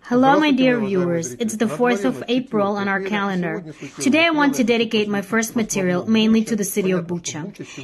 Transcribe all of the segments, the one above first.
Hello, my dear viewers. It's the 4th of April on our calendar. Today I want to dedicate my first material mainly to the city of Bucha.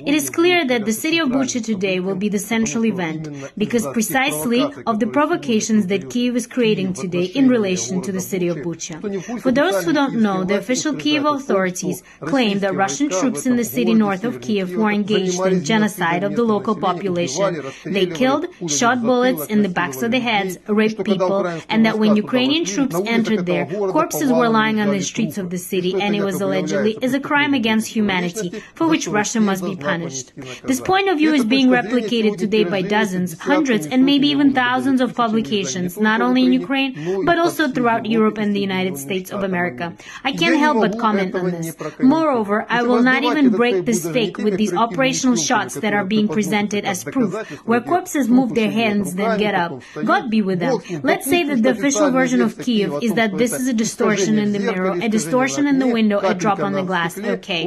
It is clear that the city of Bucha today will be the central event because precisely of the provocations that Kiev is creating today in relation to the city of Bucha. For those who don't know, the official Kiev authorities claim that Russian troops in the city north of Kiev were engaged in genocide of the local population. They killed, shot bullets in the backs of the heads, raped people, and that when Ukrainian troops entered there, corpses were lying on the streets of the city, and it was allegedly a crime against humanity, for which Russia must be punished. This point of view is being replicated today by dozens, hundreds, and maybe even thousands of publications, not only in Ukraine, but also throughout Europe and the United States of America. I can't help but comment on this. Moreover, I will not even break this fake with these operational shots that are being presented as proof, where corpses move their hands, then get up. God be with them. Let's say that the official version of Kiev is that this is a distortion in the mirror, a distortion in the window, a drop on the glass. Okay.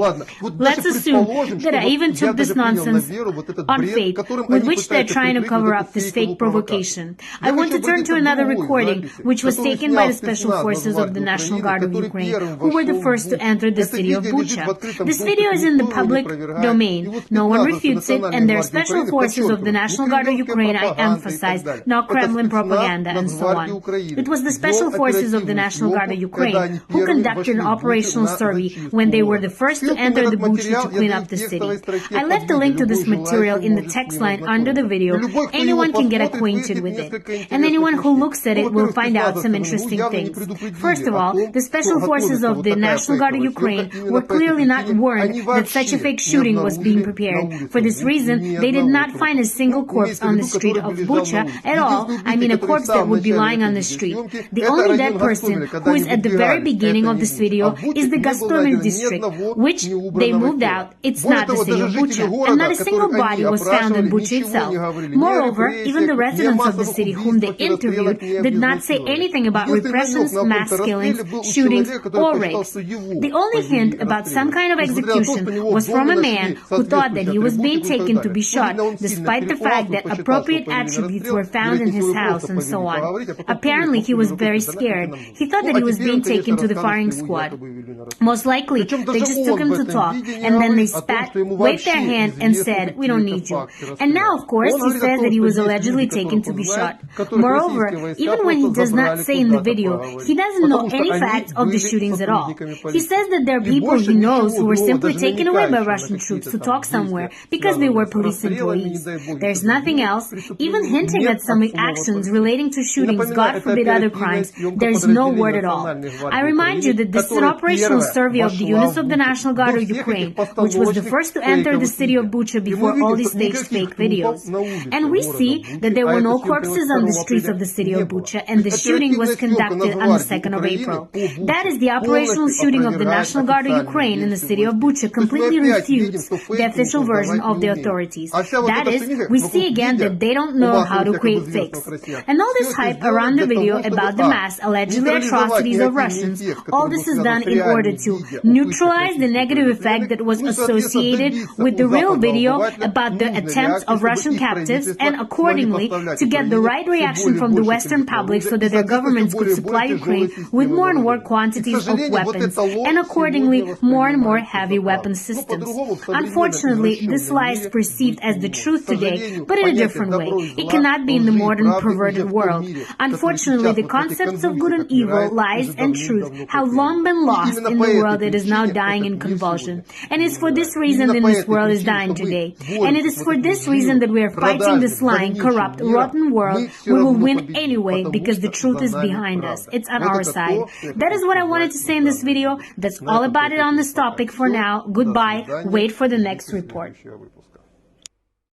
Let's assume that I even took this nonsense on faith, with which they're trying to cover up this fake provocation. I want to turn to another recording, which was taken by the Special Forces of the National Guard of Ukraine, who were the first to enter the city of Bucha. This video is in the public domain. No one refutes it, and they're Special Forces of the National Guard of Ukraine, I emphasize, not Kremlin propaganda and so on. It was the Special Forces of the National Guard of Ukraine who conducted an operational survey when they were the first to enter the Bucha to clean up the city. I left a link to this material in the text line under the video. Anyone can get acquainted with it. And anyone who looks at it will find out some interesting things. First of all, the Special Forces of the National Guard of Ukraine were clearly not warned that such a fake shooting was being prepared. For this reason, they did not find a single corpse on the street of Bucha at all. I mean a corpse that would be lying on the street. The only dead person who is at the very beginning of this video is the Gazpromil district, which they moved out. It's not the city of Bucha, and not a single body was found in Bucha itself. Moreover, even the residents of the city whom they interviewed did not say anything about repressions, mass killings, shootings, or rapes. The only hint about some kind of execution was from a man who thought that he was being taken to be shot, despite the fact that appropriate attributes were found in his house and so on. Apparently, he was very scared. He thought that he was being taken to the firing squad. Most likely, they just took him to talk, and then they spat, waved their hand, and said, "We don't need you." And now, of course, he says that he was allegedly taken to be shot. Moreover, even when he does not say in the video, he doesn't know any facts of the shootings at all. He says that there are people he knows who were simply taken away by Russian troops to talk somewhere because they were police employees. There's nothing else. Even hinting at some actions relating to shootings, God forbid other crimes, there's no word at all. I remind you that this is an operational survey of the units of the National Guard of Ukraine, which was the first to enter the city of Bucha before all these staged fake videos. And we see that there were no corpses on the streets of the city of Bucha, and the shooting was conducted on the 2nd of April. That is the operational shooting of the National Guard of Ukraine in the city of Bucha completely refutes the official version of the authorities. That is, we see again that they don't know how to create fakes. And all this hype around the video about the mass allegedly atrocities of Russians, all this is done in order to neutralize the negative effect that was associated with the real video about the attempts of Russian captives, and accordingly to get the right reaction from the Western public so that their governments could supply Ukraine with more and more quantities of weapons, and accordingly more and more heavy weapon systems. Unfortunately, this lie is perceived as the truth today, but in a different way. It cannot be in the modern perverted world. Unfortunately, the concepts of good and evil, lies and truth have long been lost in the world that is now dying in convulsion. And it's for this reason that this world is dying today. And it is for this reason that we are fighting this lying, corrupt, rotten world. We will win anyway because the truth is behind us. It's on our side. That is what I wanted to say in this video. That's all about it on this topic for now. Goodbye. Wait for the next report.